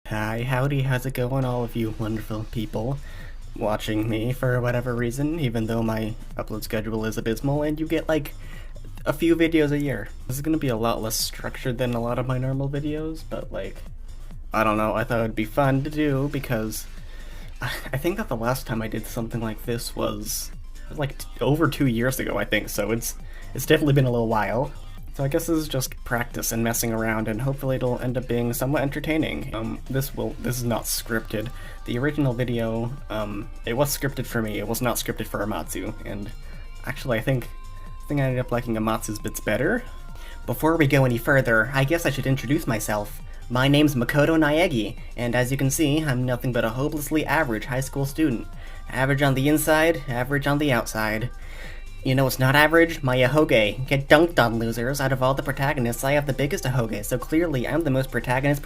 Hi, howdy, how's it going, all of you wonderful people watching me for whatever reason, even though my upload schedule is abysmal and you get like a few videos a year. This is gonna be a lot less structured than a lot of my normal videos, but like, I don't know, I thought it'd be fun to do because I think that the last time I did something like this was like over 2 years ago, I think, so it's definitely been a little while. So I guess this is just practice and messing around, and hopefully it'll end up being somewhat entertaining. This is not scripted. The original video, it was scripted for me. It was not scripted for Amatsu, and actually I think I ended up liking Amatsu's bits better. Before we go any further, I guess I should introduce myself. My name's Makoto Naegi, and as you can see, I'm nothing but a hopelessly average high school student. Average on the inside, average on the outside. You know what's not average? My ahoge. Get dunked on, losers. Out of all the protagonists, I have the biggest ahoge, so clearly I'm the most protagonist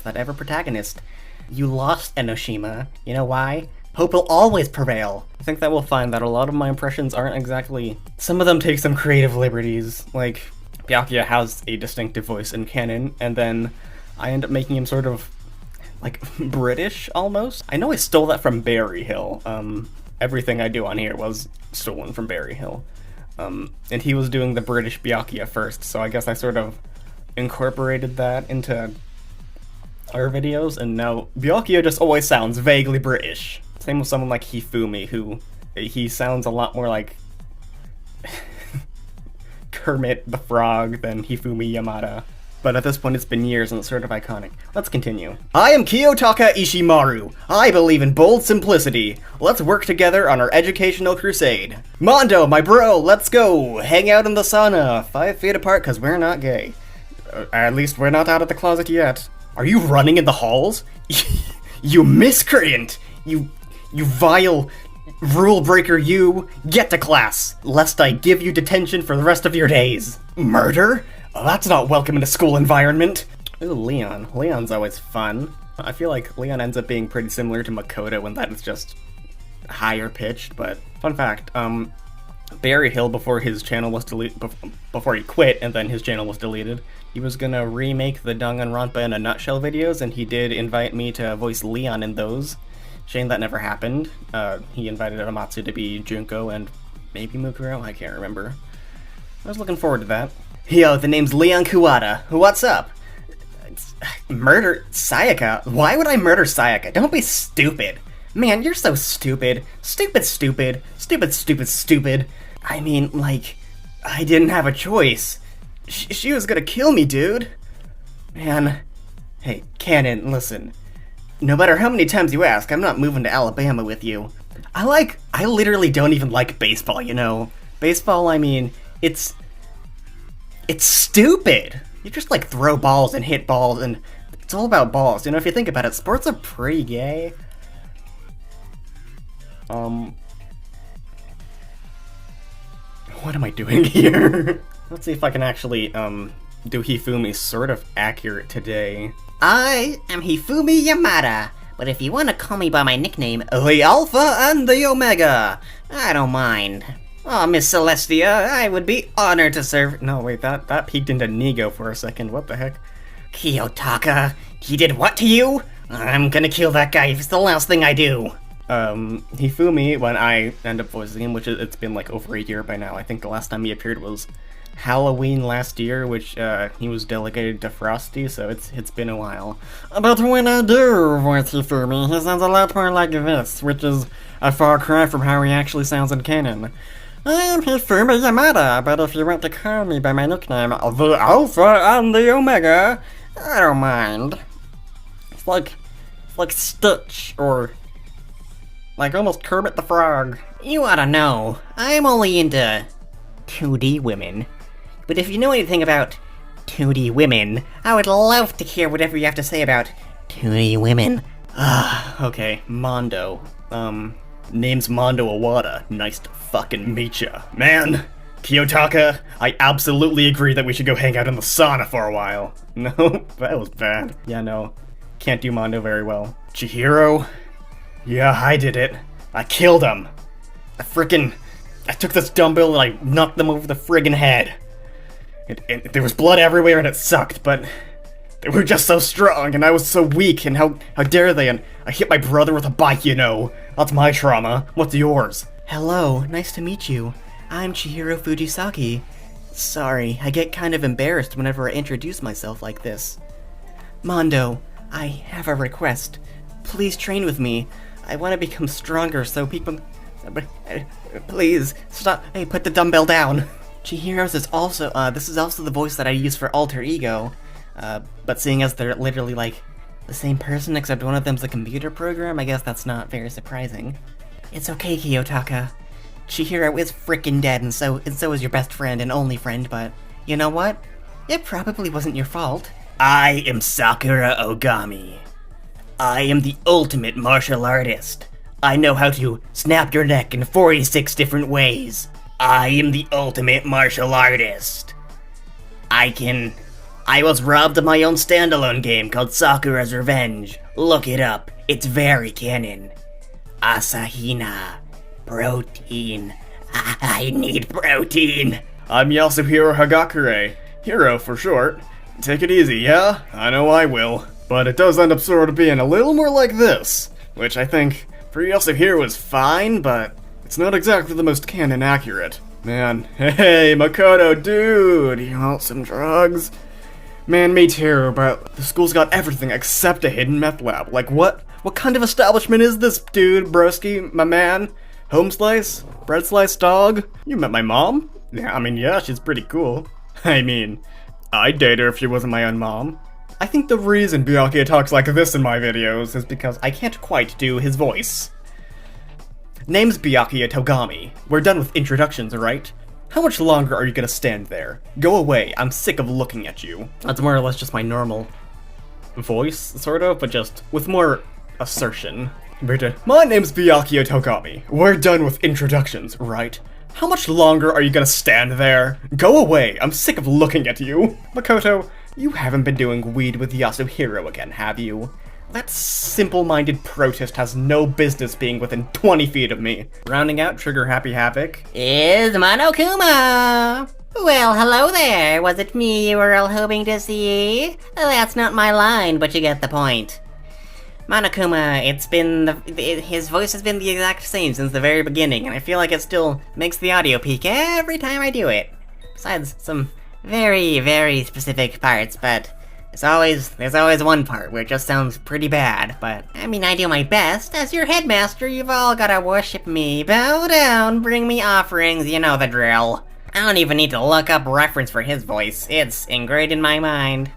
that ever protagonist. You lost, Enoshima. You know why? Hope will always prevail. I think that we'll find that a lot of my impressions aren't exactly... Some of them take some creative liberties, like Byakuya has a distinctive voice in canon, and then I end up making him sort of, like, British, almost? I know I stole that from Berry Hill. Everything I do on here was stolen from Berry Hill. And he was doing the British Byakuya first, so I guess I sort of incorporated that into our videos, and now Byakuya just always sounds vaguely British. Same with someone like Hifumi, who he sounds a lot more like Kermit the Frog than Hifumi Yamada. But at this point it's been years and it's sort of iconic. Let's continue. I am Kiyotaka Ishimaru. I believe in bold simplicity. Let's work together on our educational crusade. Mondo, my bro, let's go! Hang out in the sauna, 5 feet apart cause we're not gay. At least we're not out of the closet yet. Are you running in the halls? You miscreant! You vile rule breaker, you! Get to class, lest I give you detention for the rest of your days. Murder? Oh, that's not welcome in a school environment! Ooh, Leon. Leon's always fun. I feel like Leon ends up being pretty similar to Makoto in that it's just higher pitched, but fun fact, Berry Hill, before his channel was deleted, before he quit and then his channel was deleted, he was gonna remake the Danganronpa in a nutshell videos, and he did invite me to voice Leon in those. Shame that never happened. He invited Amatsu to be Junko and maybe Mukuro, I can't remember. I was looking forward to that. Yo, the name's Leon Kuwata. What's up? Murder Sayaka? Why would I murder Sayaka? Don't be stupid. Man, you're so stupid. Stupid. I mean, like, I didn't have a choice. She was gonna kill me, dude. Man. Hey, Cannon, listen. No matter how many times you ask, I'm not moving to Alabama with you. I literally don't even like baseball, you know? Baseball, I mean, it's stupid! You just, like, throw balls and hit balls, and it's all about balls. You know, if you think about it, sports are pretty gay. What am I doing here? Let's see if I can actually, do Hifumi sort of accurate today. I am Hifumi Yamada, but if you want to call me by my nickname, the Alpha and the Omega, I don't mind. Oh, Miss Celestia, I would be honored to serve— No, wait, that peeked into Nigo for a second, what the heck? Kiyotaka, he did what to you? I'm gonna kill that guy if it's the last thing I do. Hifumi, when I end up voicing him, which it's been like over a year by now, I think the last time he appeared was Halloween last year, which, he was delegated to Frosty, so it's been a while. But when I do voice Hifumi, he sounds a lot more like this, which is a far cry from how he actually sounds in canon. I'm Hifumi Yamada, but if you want to call me by my nickname, the Alpha and the Omega, I don't mind. It's like Stitch, or like almost Kermit the Frog. You ought to know, I'm only into 2D women. But if you know anything about 2D women, I would love to hear whatever you have to say about 2D women. Okay, Mondo. Name's Mondo Awada. Nice to fucking meet ya. Man, Kiyotaka, I absolutely agree that we should go hang out in the sauna for a while. No, that was bad. Yeah, no, can't do Mondo very well. Chihiro? Yeah, I did it. I killed him. I took this dumbbell and I knocked them over the friggin' head. There was blood everywhere and it sucked, but They were just so strong, and I was so weak, and how dare they, and I hit my brother with a bike, you know. That's my trauma. What's yours? Hello, nice to meet you. I'm Chihiro Fujisaki. Sorry, I get kind of embarrassed whenever I introduce myself like this. Mondo, I have a request. Please train with me. I want to become stronger so people... Please, stop. Hey, put the dumbbell down. Chihiro's is also, this is also the voice that I use for Alter Ego. But seeing as they're literally, like, the same person except one of them's a computer program, I guess that's not very surprising. It's okay, Kiyotaka. Chihiro is frickin' dead, and so is your best friend and only friend, but you know what? It probably wasn't your fault. I am Sakura Ogami. I am the ultimate martial artist. I know how to snap your neck in 46 different ways. I am the ultimate martial artist. I was robbed of my own standalone game called Sakura's Revenge. Look it up. It's very canon. Asahina. Protein. I need protein. I'm Yasuhiro Hagakure. Hero for short. Take it easy, yeah? I know I will. But it does end up sort of being a little more like this, which I think for Yasuhiro is fine, but it's not exactly the most canon accurate. Man, hey, Makoto, dude, you want some drugs? Man, me too, but the school's got everything except a hidden meth lab. Like, what? What kind of establishment is this, dude, broski, my man? Home slice? Bread slice dog? You met my mom? Yeah, I mean, yeah, she's pretty cool. I mean, I'd date her if she wasn't my own mom. I think the reason Byakuya talks like this in my videos is because I can't quite do his voice. Name's Byakuya Togami. We're done with introductions, alright? How much longer are you gonna stand there? Go away, I'm sick of looking at you. That's more or less just my normal voice, sort of, but just with more assertion. My name's Byakuya Togami. We're done with introductions, right? How much longer are you gonna stand there? Go away, I'm sick of looking at you. Makoto, you haven't been doing weed with Yasuhiro again, have you? That simple-minded protist has no business being within 20 feet of me. Rounding out Trigger Happy Havoc is Monokuma! Well, hello there. Was it me you were all hoping to see? That's not my line, but you get the point. Monokuma, his voice has been the exact same since the very beginning, and I feel like it still makes the audio peak every time I do it. Besides some very, very specific parts, but there's always one part where it just sounds pretty bad, but I mean, I do my best. As your headmaster, you've all gotta worship me. Bow down, bring me offerings, you know the drill. I don't even need to look up reference for his voice. It's ingrained in my mind.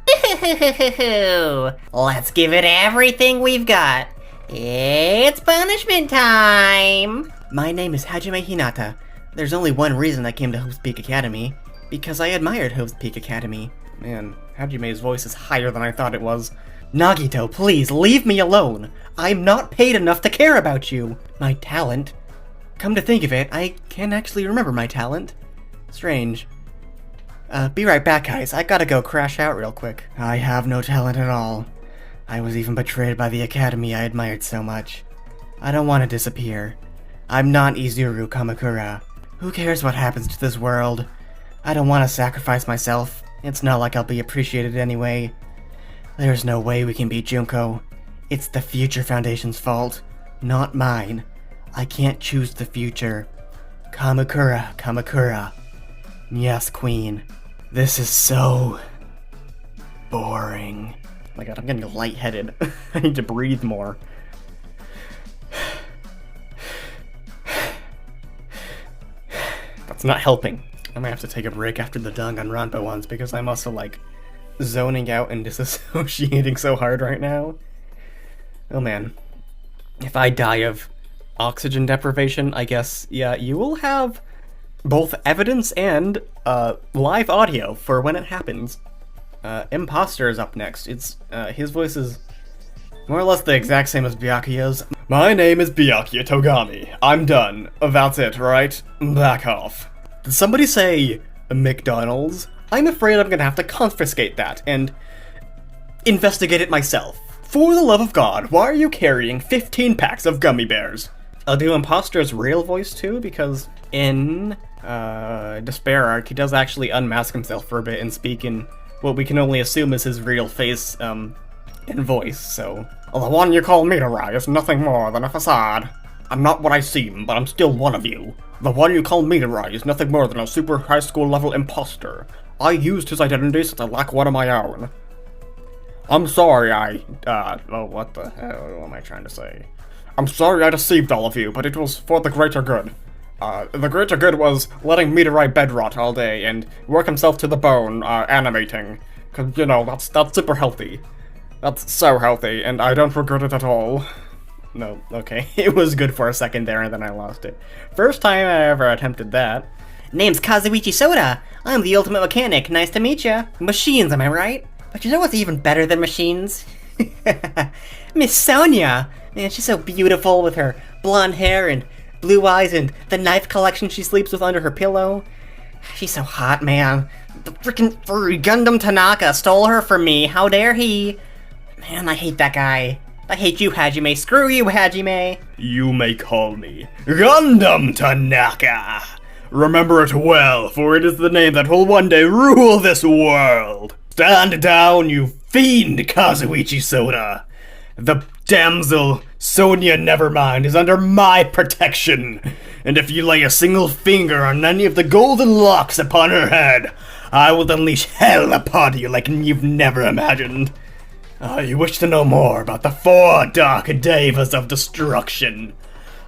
Let's give it everything we've got. It's punishment time! My name is Hajime Hinata. There's only one reason I came to Hope's Peak Academy. Because I admired Hope's Peak Academy. Man, Hajime's voice is higher than I thought it was. Nagito, please, leave me alone! I'm not paid enough to care about you! My talent? Come to think of it, I can't actually remember my talent. Strange. Be right back, guys. I gotta go crash out real quick. I have no talent at all. I was even betrayed by the academy I admired so much. I don't want to disappear. I'm not Izuru Kamakura. Who cares what happens to this world? I don't want to sacrifice myself. It's not like I'll be appreciated anyway. There's no way we can beat Junko. It's the Future Foundation's fault, not mine. I can't choose the future. Kamakura, Kamakura. Yes, Queen. This is so boring. Oh my god, I'm getting lightheaded. I need to breathe more. That's not helping. I might have to take a break after the Danganronpa ones because I'm also like zoning out and disassociating so hard right now. Oh man. If I die of oxygen deprivation, I guess, yeah, you will have both evidence and live audio for when it happens. Imposter is up next. It's his voice is more or less the exact same as Byakuya's. My name is Byakuya Togami. I'm done. That's it, right? Back off. Did somebody say McDonald's? I'm afraid I'm gonna have to confiscate that and investigate it myself. For the love of God, why are you carrying 15 packs of gummy bears? I'll do Imposter's real voice too, because in Despair Arc, he does actually unmask himself for a bit and speak in what we can only assume is his real face, and voice, so... The one you call Mirai is nothing more than a facade. I'm not what I seem, but I'm still one of you. The one you call Mirai is nothing more than a super high school level imposter. I used his identity since I lack one of my own. I'm sorry what the hell am I trying to say? I'm sorry I deceived all of you, but it was for the greater good. The greater good was letting Mirai bedrot all day and work himself to the bone, animating. Cause, you know, that's super healthy. That's so healthy, and I don't regret it at all. No, okay. It was good for a second there, and then I lost it. First time I ever attempted that. Name's Kazuichi Soda. I'm the ultimate mechanic. Nice to meet ya. Machines, am I right? But you know what's even better than machines? Miss Sonia! Man, she's so beautiful with her blonde hair and blue eyes and the knife collection she sleeps with under her pillow. She's so hot, man. The freaking furry Gundam Tanaka stole her from me. How dare he? Man, I hate that guy. I hate you, Hajime. Screw you, Hajime. You may call me Gundam Tanaka. Remember it well, for it is the name that will one day rule this world. Stand down, you fiend, Kazuichi Soda. The damsel, Sonia Nevermind, is under my protection. And if you lay a single finger on any of the golden locks upon her head, I will unleash hell upon you like you've never imagined. You wish to know more about the 4 dark devas of destruction?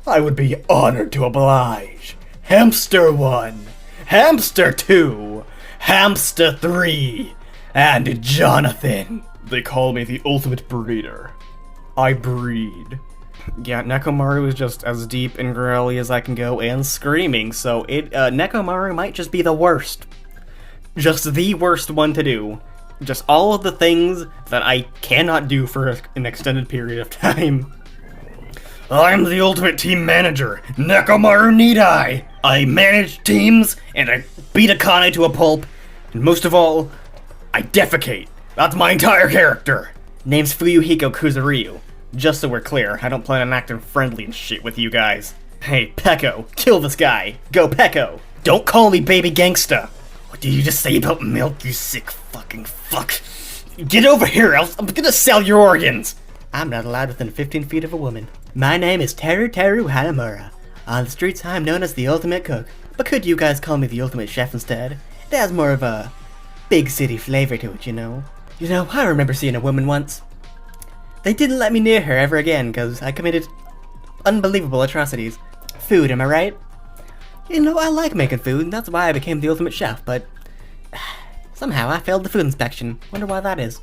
I would be honored to oblige. Hamster 1, Hamster 2, Hamster 3, and Jonathan. They call me the ultimate breeder. I breed. Yeah, Nekomaru is just as deep and growly as I can go and screaming, so Nekomaru might just be the worst. Just the worst one to do. Just all of the things that I cannot do for an extended period of time. I'm the ultimate team manager, Nekomaru Nidai. I manage teams, and I beat Akane to a pulp, and most of all, I defecate. That's my entire character. Name's Fuyuhiko Kuzuryu. Just so we're clear, I don't plan on acting friendly and shit with you guys. Hey, Peko, kill this guy. Go, Peko. Don't call me baby gangsta. What did you just say about milk, you sick fucking fuck? Get over here, else I'm gonna sell your organs. I'm not allowed within 15 feet of a woman. My name is Teru Hanamura. On the streets, I'm known as the ultimate cook. But could you guys call me the ultimate chef instead? It has more of a big city flavor to it, you know? You know, I remember seeing a woman once. They didn't let me near her ever again because I committed unbelievable atrocities. Food, am I right? You know, I like making food, and that's why I became the ultimate chef, but somehow I failed the food inspection. Wonder why that is.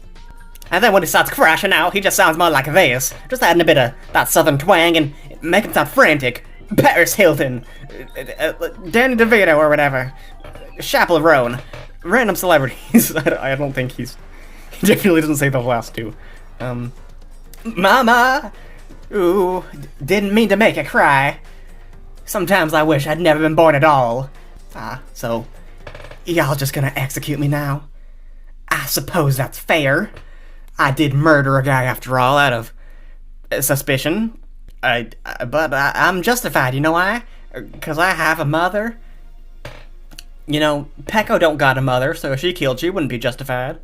And then when he starts crashing out, he just sounds more like this. Just adding a bit of that southern twang and make him sound frantic. Paris Hilton, Danny DeVito or whatever, Chaperone, random celebrities. I don't think he definitely doesn't say the last two. Mama! Ooh, didn't mean to make you cry. Sometimes I wish I'd never been born at all. So, y'all just gonna execute me now? I suppose that's fair. I did murder a guy after all, out of suspicion. But I'm justified, you know why? 'Cause I have a mother. You know, Peko don't got a mother, so if she killed you, wouldn't be justified.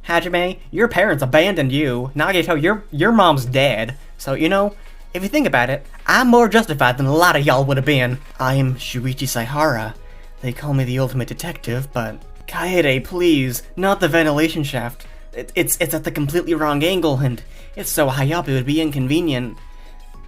Hajime, your parents abandoned you. Nagito, your mom's dead. So, you know, if you think about it, I'm more justified than a lot of y'all would have been. I am Shuichi Saihara. They call me the ultimate detective, but... Kaede, please, not the ventilation shaft. It's at the completely wrong angle, and it's so high up it would be inconvenient.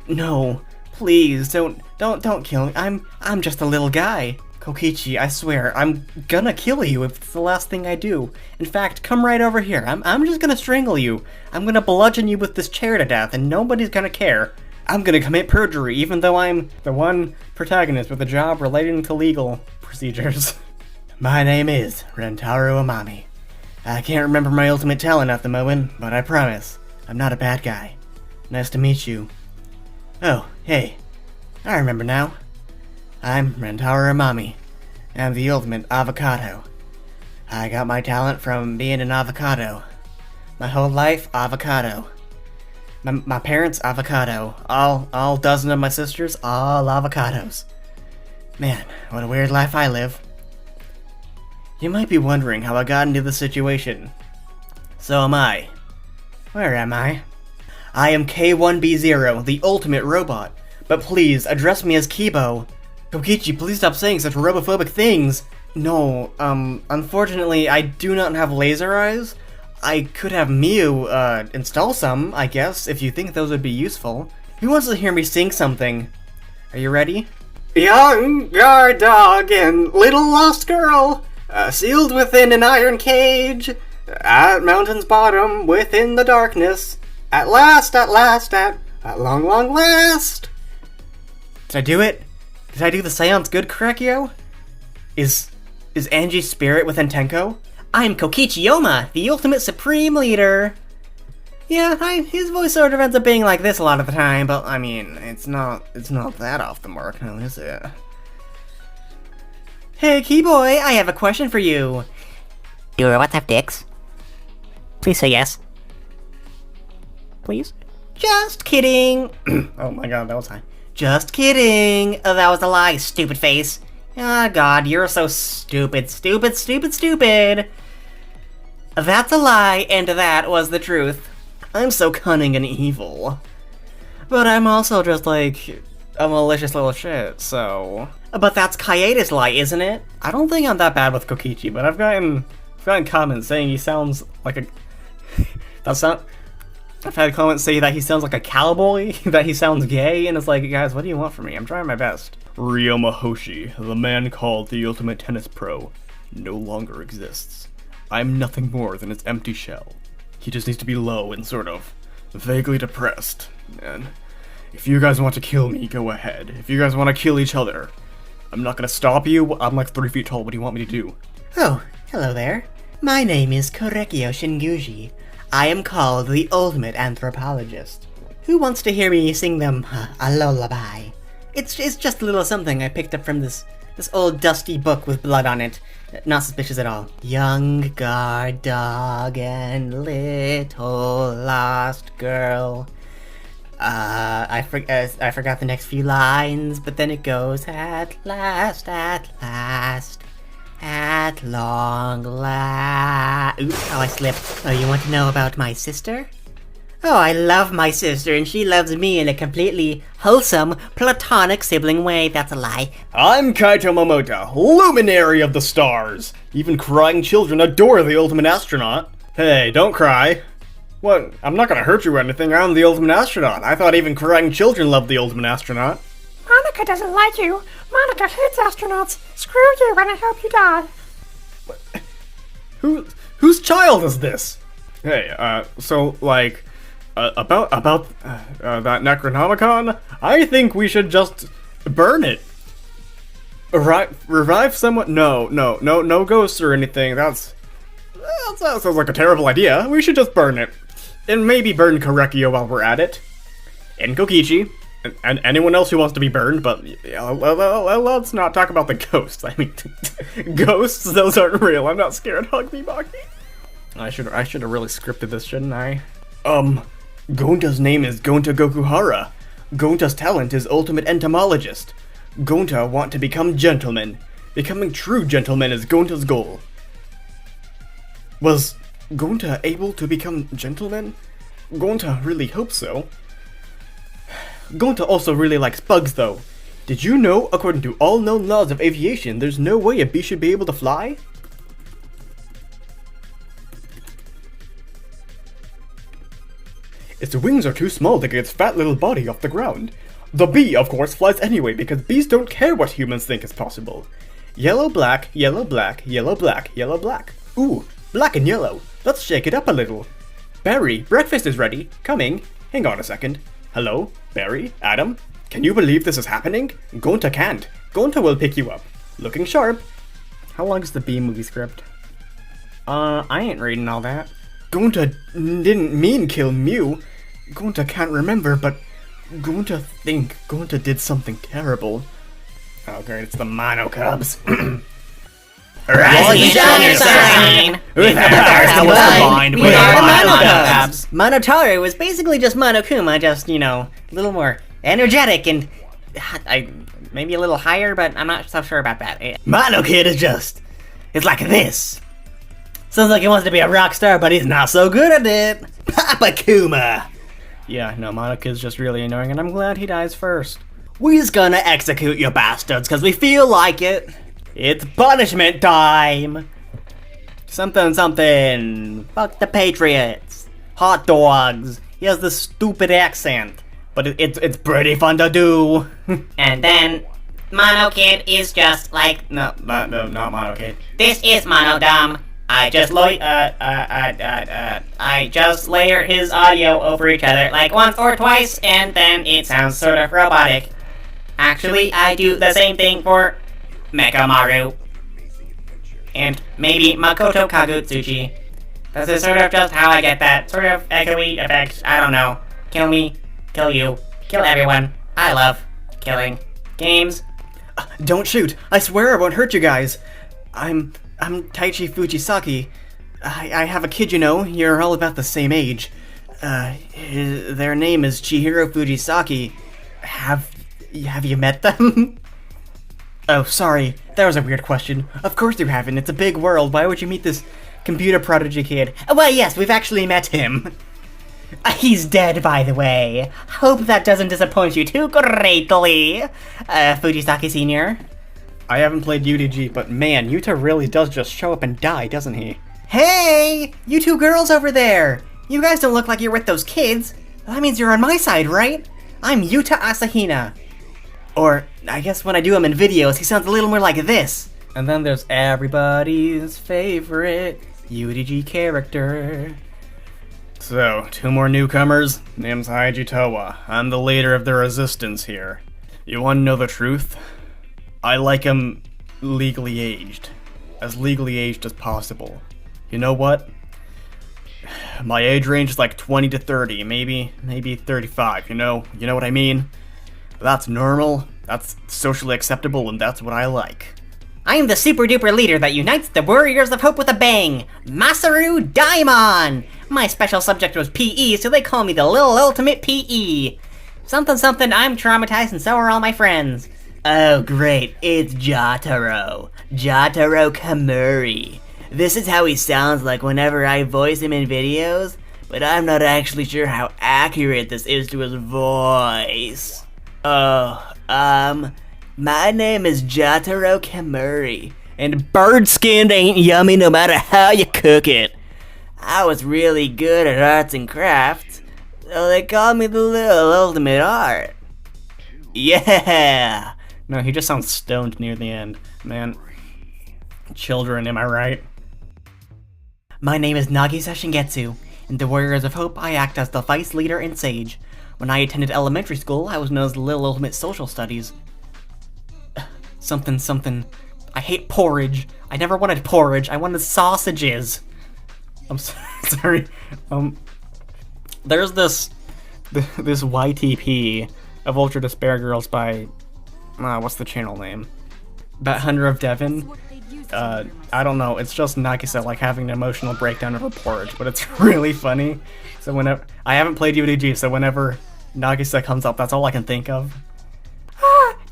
No, please, don't kill me. I'm just a little guy. Kokichi, I swear, I'm gonna kill you if it's the last thing I do. In fact, come right over here. I'm just gonna strangle you. I'm gonna bludgeon you with this chair to death, and nobody's gonna care. I'm gonna commit perjury, even though I'm the one protagonist with a job relating to legal procedures. My name is Rentaro Amami. I can't remember my ultimate talent at the moment, but I promise, I'm not a bad guy. Nice to meet you. Oh, hey, I remember now. I'm Rentaro Amami. I'm the ultimate avocado. I got my talent from being an avocado. My whole life, avocado. My parents, avocado. All dozen of my sisters, all avocados. Man, what a weird life I live. You might be wondering how I got into this situation. So am I. Where am I? I am K1B0, the ultimate robot. But please, address me as Kibo. Kokichi, please stop saying such robophobic things. No, unfortunately, I do not have laser eyes. I could have Miu, install some, I guess, if you think those would be useful. Who wants to hear me sing something? Are you ready? Young guard dog and little lost girl, sealed within an iron cage, at mountain's bottom, within the darkness, at last, at long, long last. Did I do it? Did I do the seance good, Korekio? Is Angie's spirit within Tenko? I'm Kokichi Yoma, the ultimate supreme leader. Yeah, his voice sort of ends up being like this a lot of the time, but I mean, it's not that off the mark now, is it? Hey, Keyboy, I have a question for you. Do robots have dicks? Please say yes. Please? Just kidding. Oh my god, that was high. Just kidding. Oh, that was a lie, stupid face. Ah, God, you're so stupid. That's a lie, and that was the truth. I'm so cunning and evil. But I'm also just like a malicious little shit, so... But that's Kaeda's lie, isn't it? I don't think I'm that bad with Kokichi, but I've gotten comments saying he sounds like a... I've had comments say that he sounds like a cowboy, that he sounds gay, and it's like, guys, what do you want from me? I'm trying my best. Ryoma Hoshi, the man called the ultimate tennis pro, no longer exists. I'm nothing more than its empty shell. He just needs to be low and sort of vaguely depressed. And if you guys want to kill me, go ahead. If you guys want to kill each other, I'm not gonna stop you. I'm like 3 feet tall. What do you want me to do? Oh, hello there. My name is Korekio Shinguji. I am called the ultimate anthropologist. Who wants to hear me sing them a lullaby? It's just a little something I picked up from this old dusty book with blood on it. Not suspicious at all. Young guard dog and little lost girl. I forgot the next few lines, but then it goes at last, at long last. Oops, how I slipped. Oh, you want to know about my sister? Oh, I love my sister, and she loves me in a completely wholesome, platonic sibling way. That's a lie. I'm Kaito Momota, luminary of the stars. Even crying children adore the ultimate astronaut. Hey, don't cry. What? I'm not gonna hurt you or anything. I'm the ultimate astronaut. I thought even crying children loved the ultimate astronaut. Monica doesn't like you. Monica hates astronauts. Screw you, and I hope you die. Whose child is this? Hey, so, like, about that Necronomicon, I think we should just burn it. Revive someone? No ghosts or anything. That sounds like a terrible idea. We should just burn it. And maybe burn Korekio while we're at it. And Kokichi. And anyone else who wants to be burned, but let's not talk about the ghosts. I mean, ghosts, those aren't real. I'm not scared. Hug me, Maki. I should have really scripted this, shouldn't I? Gonta's name is Gonta Gokuhara. Gonta's talent is ultimate entomologist. Gonta want to become gentleman. Becoming true gentleman is Gonta's goal. Was Gonta able to become gentleman? Gonta really hopes so. Gonta also really likes bugs, though. Did you know, according to all known laws of aviation, there's no way a bee should be able to fly? Its wings are too small to get its fat little body off the ground. The bee, of course, flies anyway because bees don't care what humans think is possible. Yellow, black, yellow, black, yellow, black, yellow, black. Ooh, black and yellow. Let's shake it up a little. Barry, breakfast is ready. Coming. Hang on a second. Hello? Barry? Adam? Can you believe this is happening? Gonta can't. Gonta will pick you up. Looking sharp. How long is the B-movie script? I ain't reading all that. Gonta didn't mean kill Mew. Gonta can't remember, but Gonta think Gonta did something terrible. Oh great, it's the Monocubs. Rise and shine your sign! With our powers combined, we are Monocubs! Monotaru was basically just Monokuma, just, you know, a little more energetic and... maybe a little higher, but I'm not so sure about that. Monokid is just... It's like this. Sounds like he wants to be a rock star, but he's not so good at it. Papa Kuma! Yeah, no, Monoca's just really annoying, and I'm glad he dies first. We's gonna execute you bastards, cause we feel like it. It's punishment time! Something, something. Fuck the Patriots. Hot dogs. He has this stupid accent, but it's pretty fun to do. And then Mono Kid is just like, No, not Mono Kid. this is Monodom. I just layer his audio over each other like once or twice, and then it sounds sort of robotic. Actually, I do the same thing for Mekamaru. And maybe Makoto Kagutsuchi. This is sort of just how I get that sort of echoey effect. I don't know. Kill me, kill you, kill everyone. I love killing games. Don't shoot! I swear I won't hurt you guys. I'm Taichi Fujisaki. I have a kid, you know. You're all about the same age. Their name is Chihiro Fujisaki. Have you met them? Oh, sorry. That was a weird question. Of course you haven't. It's a big world. Why would you meet this computer prodigy kid? Well, yes, we've actually met him. He's dead, by the way. Hope that doesn't disappoint you too greatly, Fujisaki Sr. I haven't played UDG, but man, Yuta really does just show up and die, doesn't he? Hey! You two girls over there! You guys don't look like you're with those kids. That means you're on my side, right? I'm Yuta Asahina. Or, I guess when I do him in videos, he sounds a little more like this. And then there's everybody's favorite UDG character. So, 2 more newcomers. Name's Haiji Towa. I'm the leader of the resistance here. You wanna know the truth? I like him legally aged. As legally aged as possible. You know what? My age range is like 20 to 30, maybe 35, you know what I mean? That's normal, that's socially acceptable, and that's what I like. I am the super duper leader that unites the Warriors of Hope with a bang! Masaru Daimon! My special subject was PE, so they call me the Little Ultimate PE. Something something, I'm traumatized and so are all my friends. Oh great, it's Jotaro Kamuri. This is how he sounds like whenever I voice him in videos, but I'm not actually sure how accurate this is to his voice. My name is Jotaro Kamuri, and bird skin ain't yummy no matter how you cook it. I was really good at arts and crafts, so they called me the Little Ultimate Art. Yeah! No, he just sounds stoned near the end. Man, children, am I right? My name is Nagisa Shingetsu. In the Warriors of Hope, I act as the vice leader and sage. When I attended elementary school, I was known as the Little Ultimate Social Studies. Something. I hate porridge. I never wanted porridge. I wanted sausages. I'm sorry. There's this YTP of Ultra Despair Girls by what's the channel name? Bat Hunter of Devon. I don't know. It's just Nagisa like having an emotional breakdown over porridge, but it's really funny. So whenever I haven't played UDG, so whenever Nagisa comes up, that's all I can think of.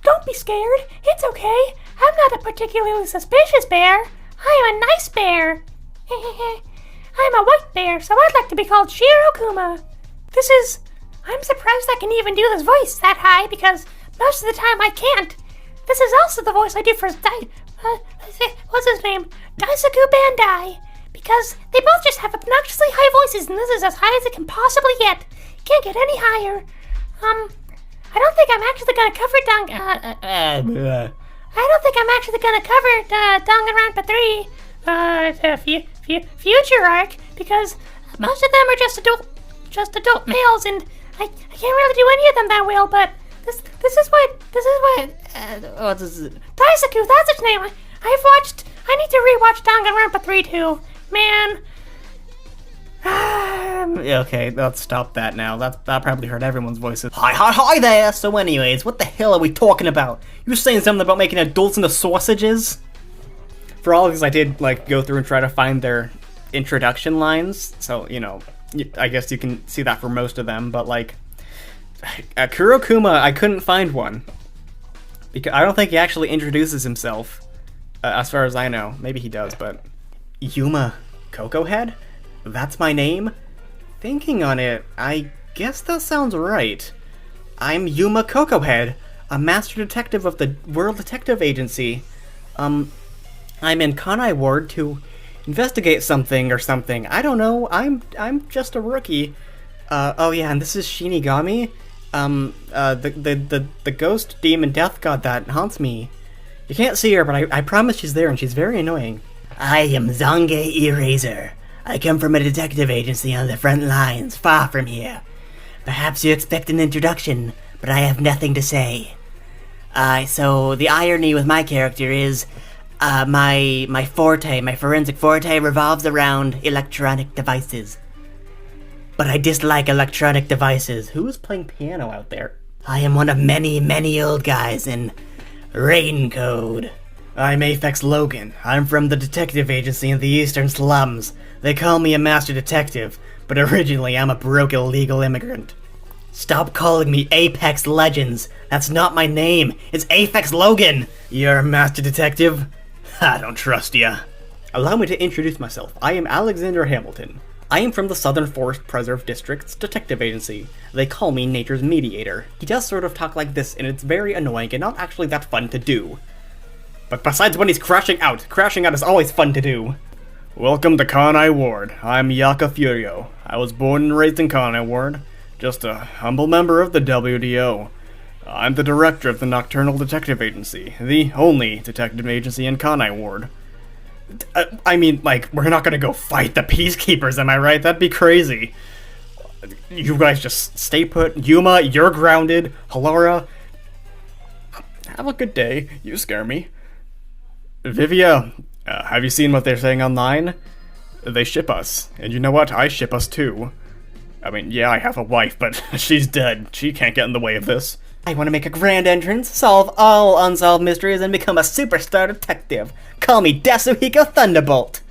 Don't be scared. It's okay. I'm not a particularly suspicious bear. I am a nice bear. I'm a white bear, so I'd like to be called Shirokuma. I'm surprised I can even do this voice that high because most of the time I can't. This is also the voice I do for what's his name? Daisuke Bandai. Because they both just have obnoxiously high voices, and this is as high as it can possibly get. Can't get any higher. I don't think I'm actually gonna cover Danganronpa 3, future arc, because most of them are just adult males, and I can't really do any of them that well. But this is what Daisuke, that's its name. I need to rewatch Danganronpa 3 too, man. Okay, let's stop that now. That probably hurt everyone's voices. Hi there! So anyways, what the hell are we talking about? You were saying something about making adults into sausages? For all of these, I did, go through and try to find their introduction lines, so, I guess you can see that for most of them, but, at Kurokuma, I couldn't find one. Because I don't think he actually introduces himself. As far as I know. Maybe he does, but... Yuma Coco Head? That's my name? Thinking on it, I guess that sounds right. I'm Yuma Coco Head, a master detective of the World Detective Agency. I'm in Kanai Ward to investigate something or something. I don't know. I'm just a rookie. Oh yeah, and this is Shinigami. The ghost demon death god that haunts me. You can't see her, but I promise she's there, and she's very annoying. I am Zange Eraser. I come from a detective agency on the front lines, far from here. Perhaps you expect an introduction, but I have nothing to say. So the irony with my character is, my forensic forte revolves around electronic devices. But I dislike electronic devices. Who is playing piano out there? I am one of many, many old guys in rain code. I'm Aphex Logan. I'm from the detective agency in the eastern slums. They call me a master detective, but originally I'm a broke illegal immigrant. Stop calling me Apex Legends. That's not my name. It's Aphex Logan. You're a master detective? I don't trust ya. Allow me to introduce myself. I am Alexander Hamilton. I am from the Southern Forest Preserve District's detective agency. They call me Nature's Mediator. He does sort of talk like this, and it's very annoying and not actually that fun to do. But besides when he's crashing out is always fun to do. Welcome to Kanai Ward. I'm Yaka Furio. I was born and raised in Kanai Ward. Just a humble member of the WDO. I'm the director of the Nocturnal Detective Agency, the only detective agency in Kanai Ward. I mean, like, we're not gonna go fight the peacekeepers, am I right? That'd be crazy. You guys just stay put. Yuma, you're grounded. Halara, have a good day. You scare me. Vivia, have you seen what they're saying online? They ship us. And you know what? I ship us too. I mean, yeah, I have a wife, but she's dead. She can't get in the way of this. I want to make a grand entrance, solve all unsolved mysteries, and become a superstar detective. Call me Desuhiko Thunderbolt.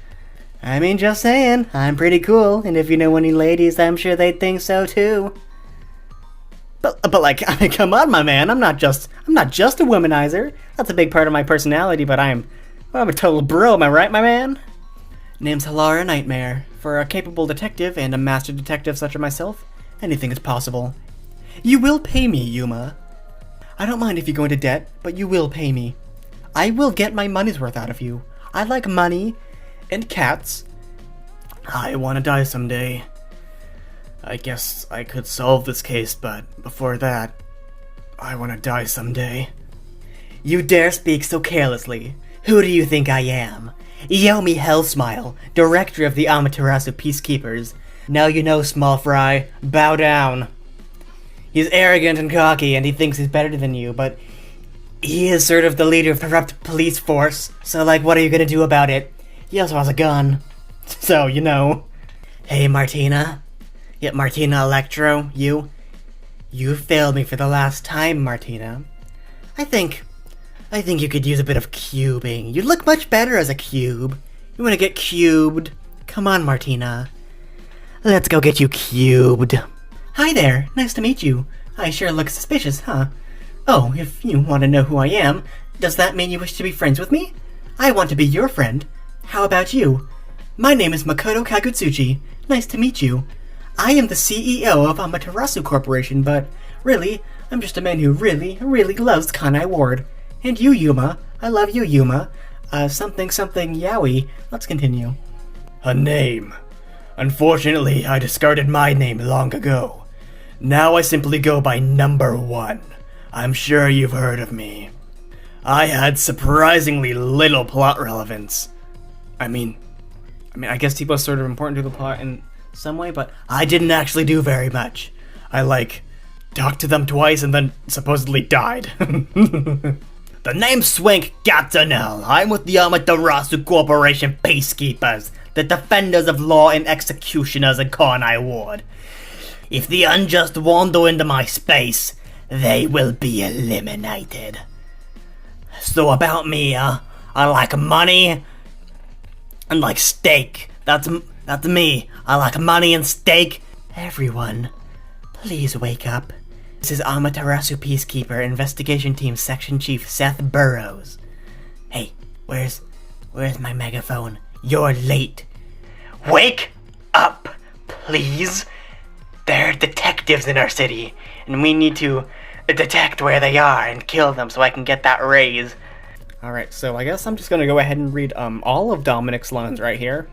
I mean, just saying, I'm pretty cool, and if you know any ladies, I'm sure they'd think so too. But like, I mean, come on, my man, I'm not just a womanizer. That's a big part of my personality, but I'm a total bro, am I right, my man? Name's Halara Nightmare. For a capable detective and a master detective such as myself, anything is possible. You will pay me, Yuma. I don't mind if you go into debt, but you will pay me. I will get my money's worth out of you. I like money and cats. I want to die someday. I guess I could solve this case, but before that, I want to die someday. You dare speak so carelessly. Who do you think I am? Yomi Hellsmile, director of the Amaterasu Peacekeepers. Now you know, small fry. Bow down. He's arrogant and cocky, and he thinks he's better than you, but he is sort of the leader of the corrupt police force, so like, what are you gonna do about it? He also has a gun. So, you know. Hey, Martina. Yep, Martina Electro, you failed me for the last time, Martina. I think you could use a bit of cubing. You'd look much better as a cube. You wanna get cubed? Come on, Martina. Let's go get you cubed. Hi there, nice to meet you. I sure look suspicious, huh? Oh, if you want to know who I am, does that mean you wish to be friends with me? I want to be your friend. How about you? My name is Makoto Kagutsuchi. Nice to meet you. I am the CEO of Amaterasu Corporation, but really, I'm just a man who really, really loves Kanai Ward. And you, Yuma. I love you, Yuma. Something yaoi. Let's continue. A name. Unfortunately, I discarded my name long ago. Now I simply go by Number 1. I'm sure you've heard of me. I had surprisingly little plot relevance. I mean, I guess he was sort of important to the plot in some way, but I didn't actually do very much. I, talked to them twice and then supposedly died. The name's Swank Gatsanel. I'm with the Amaterasu Corporation Peacekeepers, the defenders of law and executioners in Kanai Ward. If the unjust wander into my space, they will be eliminated. So about me, I like money and like steak. That's me. I like money and steak. Everyone, please wake up. This is Amaterasu Peacekeeper Investigation Team Section Chief Seth Burrows. Hey, Where's my megaphone? You're late. Wake up, please. There are detectives in our city, and we need to detect where they are and kill them so I can get that raise. Alright, so I guess I'm just gonna go ahead and read all of Dominic's lines right here.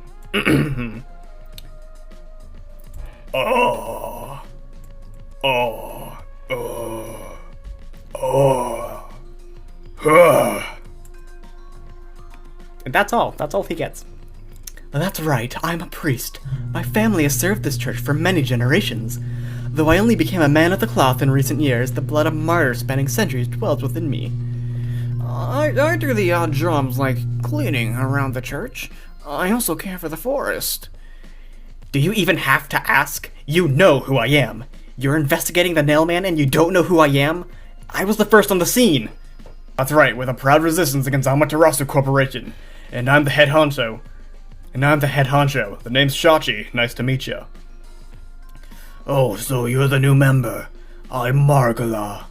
Oh. Oh. Oh. Oh. And that's all. That's all he gets. That's right, I'm a priest. My family has served this church for many generations. Though I only became a man of the cloth in recent years, the blood of martyrs spanning centuries dwells within me. I do the odd jobs like cleaning around the church. I also care for the forest. Do you even have to ask? You know who I am. You're investigating the Nailman and you don't know who I am? I was the first on the scene. That's right, with a proud resistance against Amaterasu Corporation. And I'm the head honcho. The name's Shachi. Nice to meet you. Oh, so you're the new member. I'm Margala.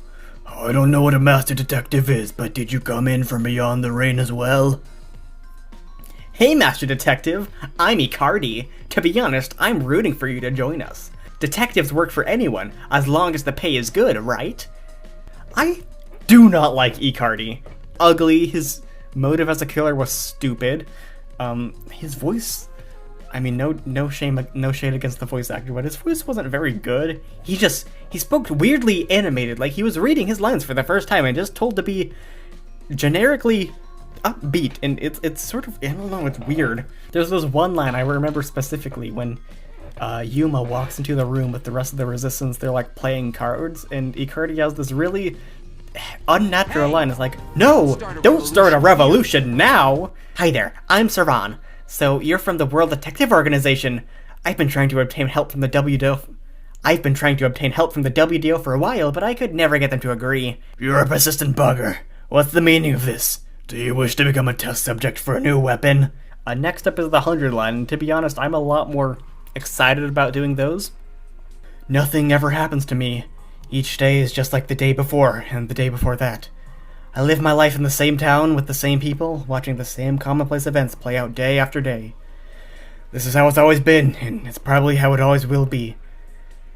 I don't know what a master detective is, but did you come in from beyond the rain as well? Hey, Master Detective, I'm Icardi. To be honest, I'm rooting for you to join us. Detectives work for anyone, as long as the pay is good, right? I do not like Icardi. Ugly, his motive as a killer was stupid. His voice, I mean, no shade against the voice actor, but his voice wasn't very good. He spoke weirdly animated, like he was reading his lines for the first time and just told to be generically upbeat, and it's sort of, I don't know, it's weird. There's this one line I remember specifically when Yuma walks into the room with the rest of the resistance. They're like playing cards, and Icardi has this really unnatural line. It's like, no, don't start a revolution now. Hi there, I'm Saran. So you're from the World Detective Organization. I've been trying to obtain help from the WDO for a while, but I could never get them to agree. You're a persistent bugger. What's the meaning of this? Do you wish to become a test subject for a new weapon? Next up is the 100 line, and to be honest, I'm a lot more excited about doing those. Nothing ever happens to me. Each day is just like the day before, and the day before that. I live my life in the same town with the same people, watching the same commonplace events play out day after day. This is how it's always been, and it's probably how it always will be.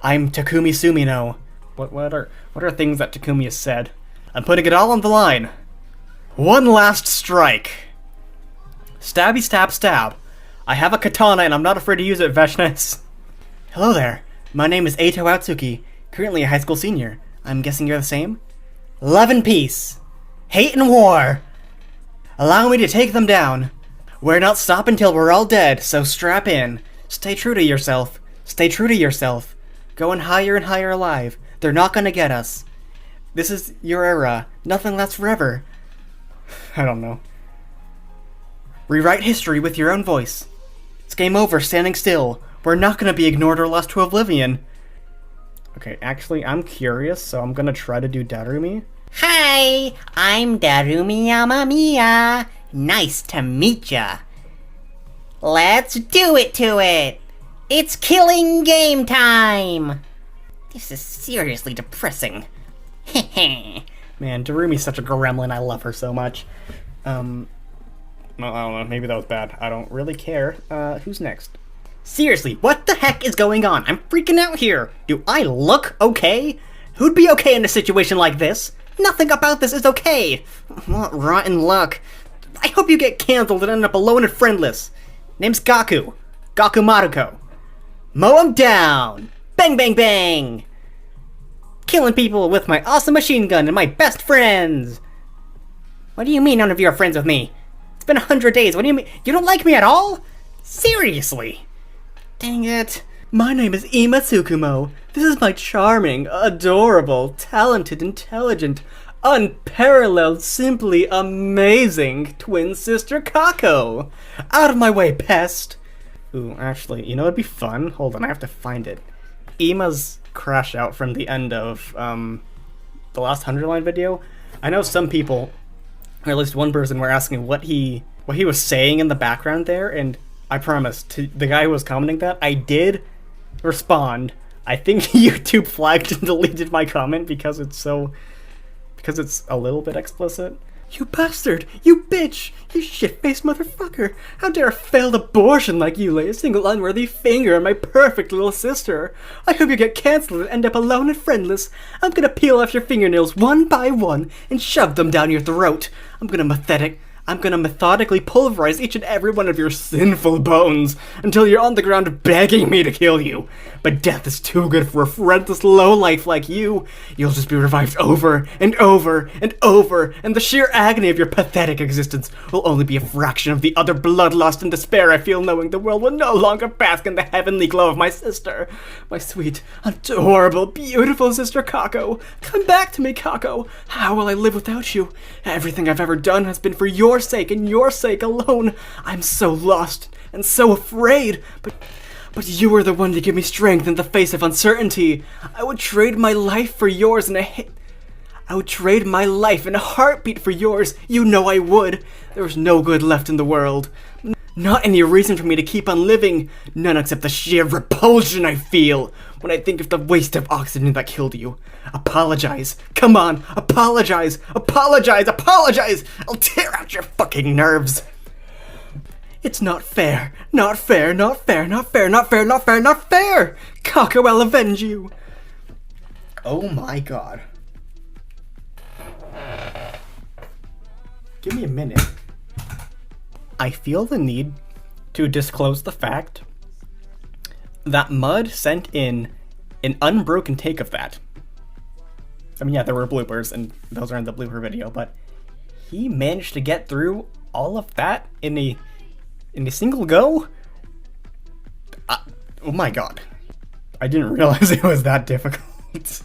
I'm Takumi Sumino. What are things that Takumi has said? I'm putting it all on the line. One last strike. Stabby stab stab. I have a katana and I'm not afraid to use it, Veshnes. Hello there. My name is Eito Atsuki, currently a high school senior. I'm guessing you're the same? Love and peace. Hate and war. Allow me to take them down. We're not stopping till we're all dead, so strap in. Stay true to yourself. Stay true to yourself. Going higher and higher alive. They're not gonna get us. This is your era. Nothing lasts forever. I don't know. Rewrite history with your own voice. It's game over standing still. We're not gonna be ignored or lost to oblivion. Okay, actually, I'm curious, so I'm gonna try to do Darumi. Hi, I'm Darumi Yamamiya. Nice to meet ya. Let's do it to it. It's killing game time. This is seriously depressing. Man, Darumi's such a gremlin. I love her so much. Well, I don't know. Maybe that was bad. I don't really care. Who's next? Seriously, what the heck is going on? I'm freaking out here. Do I look okay? Who'd be okay in a situation like this? Nothing about this is okay. What rotten luck. I hope you get canceled and end up alone and friendless. Name's Gaku. Gaku Maruko. Mow 'em down. Bang, bang, bang. Killing people with my awesome machine gun and my best friends. What do you mean none of you are friends with me? It's been 100 days. What do you mean? You don't like me at all? Seriously? Dang it. My name is Ima Tsukumo. This is my charming, adorable, talented, intelligent, unparalleled, simply amazing twin sister Kako. Out of my way, pest. Ooh, actually, you know what'd be fun? Hold on, I have to find it. Ima's crash out from the end of the last 100 line video. I know some people, or at least one person, were asking what he was saying in the background there, and I promise, to the guy who was commenting that, I did respond. I think YouTube flagged and deleted my comment because it's a little bit explicit. You bastard! You bitch! You shit-faced motherfucker! How dare a failed abortion like you lay a single unworthy finger on my perfect little sister! I hope you get cancelled and end up alone and friendless. I'm gonna peel off your fingernails one by one and shove them down your throat. I'm gonna methodically pulverize each and every one of your sinful bones until you're on the ground begging me to kill you. But death is too good for a friendless lowlife like you. You'll just be revived over and over and over, and the sheer agony of your pathetic existence will only be a fraction of the utter bloodlust and despair I feel knowing the world will no longer bask in the heavenly glow of my sister. My sweet, adorable, beautiful sister Kako. Come back to me, Kako. How will I live without you? Everything I've ever done has been for your sake and your sake alone. I'm so lost and so afraid, but you are the one to give me strength in the face of uncertainty. I would trade my life for yours I would trade my life in a heartbeat for yours. You know I would. There is no good left in the world. Not any reason for me to keep on living. None except the sheer repulsion I feel when I think of the waste of oxygen that killed you. Apologize. Come on. Apologize. Apologize. Apologize. I'll tear out your fucking nerves. It's not fair. Not fair. Not fair. Not fair. Not fair. Not fair. Not fair. Kako, I'll avenge you. Oh my god. Give me a minute. I feel the need to disclose the fact that Mud sent in an unbroken take of that. I mean, yeah, there were bloopers, and those are in the blooper video, but he managed to get through all of that in a single go? Oh my god. I didn't realize it was that difficult.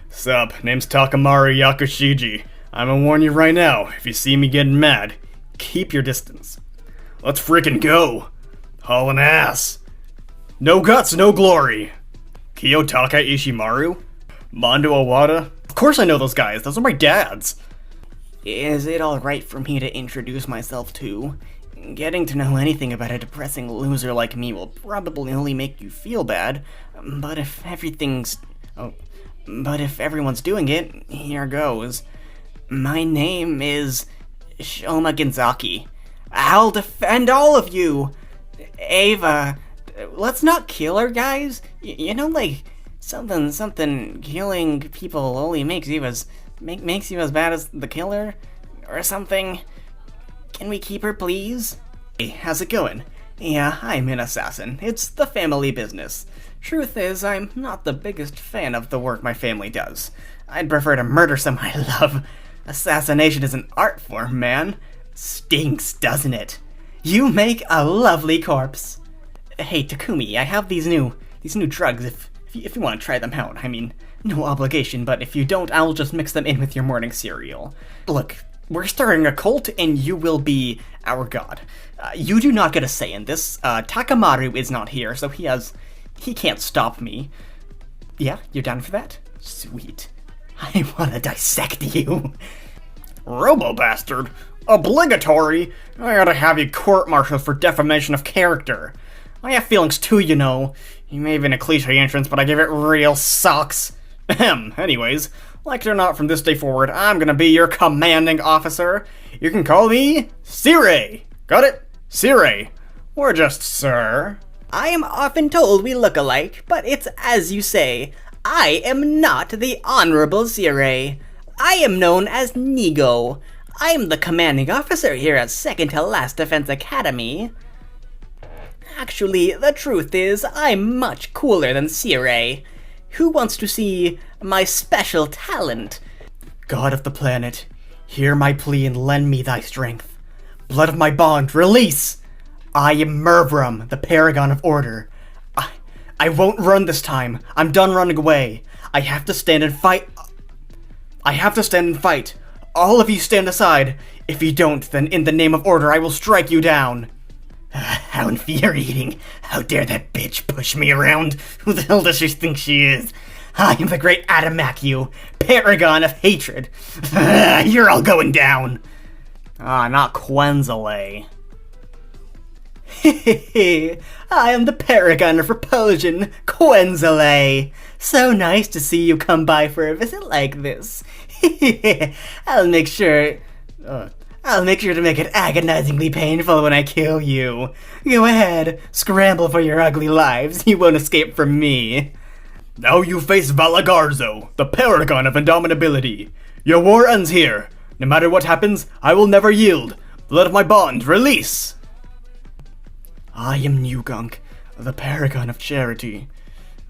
Sup, name's Takamaru Yakushiji. I'ma warn you right now, if you see me getting mad, keep your distance. Let's freaking go! Hauling ass! No guts, no glory! Kiyotaka Ishimaru? Mondo Owada? Of course I know those guys, those are my dads! Is it alright for me to introduce myself too? Getting to know anything about a depressing loser like me will probably only make you feel bad, but if everyone's doing it, here goes. My name is Shoma Genzaki. I'll defend all of you! Ava, let's not kill her, guys. You know, like, something killing people only makes you as bad as the killer? Or something? Can we keep her, please? Hey, how's it going? Yeah, I'm an assassin. It's the family business. Truth is, I'm not the biggest fan of the work my family does. I'd prefer to murder someone I love. Assassination is an art form, man. Stinks, doesn't it? You make a lovely corpse. Hey, Takumi, I have these new drugs if you want to try them out. I mean, no obligation, but if you don't, I'll just mix them in with your morning cereal. Look, we're starting a cult, and you will be our god. You do not get a say in this. Takamaru is not here, so he can't stop me. Yeah, you're down for that? Sweet. I wanna dissect you. Robo-bastard? Obligatory? I ought to have you court-martialed for defamation of character. I have feelings too, you know. You may have been a cliche entrance, but I give it real sucks. Ahem, anyways, like it or not, from this day forward, I'm gonna be your commanding officer. You can call me Sire. Got it? Sire. Or just Sir. I am often told we look alike, but it's as you say. I am not the Honorable Sire. I am known as Nigo. I am the commanding officer here at Second to Last Defense Academy. Actually, the truth is, I'm much cooler than Sire. Who wants to see my special talent? God of the planet, hear my plea and lend me thy strength. Blood of my bond, release! I am Mervram, the paragon of order. I won't run this time. I'm done running away. I have to stand and fight. All of you stand aside. If you don't, then in the name of order, I will strike you down. How infuriating. How dare that bitch push me around? Who the hell does she think she is? I am the great Adamakyu, paragon of hatred. You're all going down. Not Quenzale. I am the paragon of repulsion, Quenzale. So nice to see you come by for a visit like this. I'll make sure I'll make sure to make it agonizingly painful when I kill you. Go ahead, scramble for your ugly lives. You won't escape from me. Now you face Valagarzo, the paragon of indomitability. Your war ends here. No matter what happens, I will never yield. Blood of my bond, release! I am Newgunk, the paragon of charity.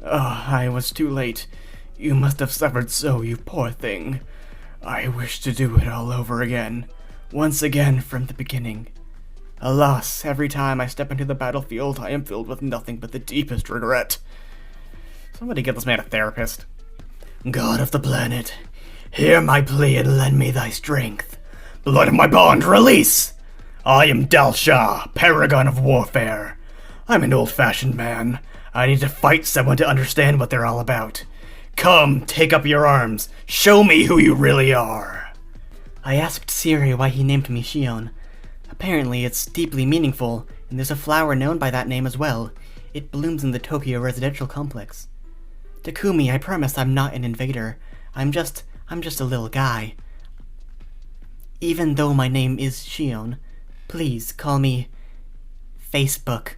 Oh, I was too late. You must have suffered so, you poor thing. I wish to do it all over again. Once again from the beginning. Alas, every time I step into the battlefield, I am filled with nothing but the deepest regret. Somebody get this man a therapist. God of the planet, hear my plea and lend me thy strength. Blood of my bond, release! I am Dalsha, paragon of warfare. I'm an old-fashioned man. I need to fight someone to understand what they're all about. Come, take up your arms. Show me who you really are. I asked Siri why he named me Shion. Apparently it's deeply meaningful, and there's a flower known by that name as well. It blooms in the Tokyo residential complex. Takumi, I promise I'm not an invader. I'm just a little guy. Even though my name is Shion, please call me Facebook.